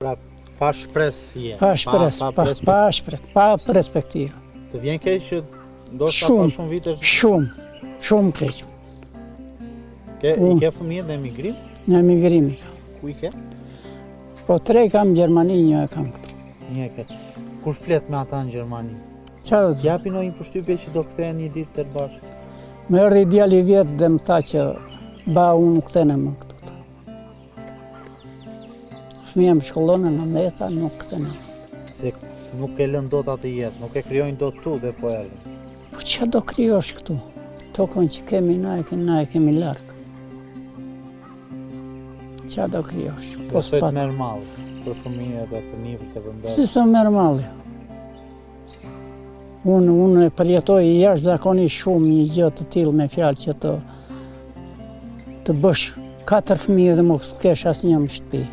Pra, pa shpresë je. Pa shpresë, pa perspektivë. Të vjen keq që ndoshta pa shumë vite. Shumë keq. I ke fëmijë në emigrim? Në emigrim i kam. Ku i ke? Po 3 kam në Gjermani, 1 e kam këtu. 1 e ke. Kur flet me ata në Gjermani? Qarë? Japin një përshtypje që do kthehen një ditë tërë bashkë. Më erdhi djali i vjet dhe më tha që unë nuk kthene më këtu. Fëmija më shkollonë në meta, nuk kthene. Se nuk e lën dot atë jetë, nuk e krijojnë dot tu dhe po erdhin. Po ç'a do krijosh këtu? Tokën që kemi na e kemi larg. Ç'a do krijosh? Po s'është normal për fëmijët dhe për nipët e vendos. Si s'o normal. Unë përjetoj jashtëzakonisht shumë një gjë të tillë me fjalë që të bësh 4 fëmijë dhe mos kesh asnjë në shtëpi.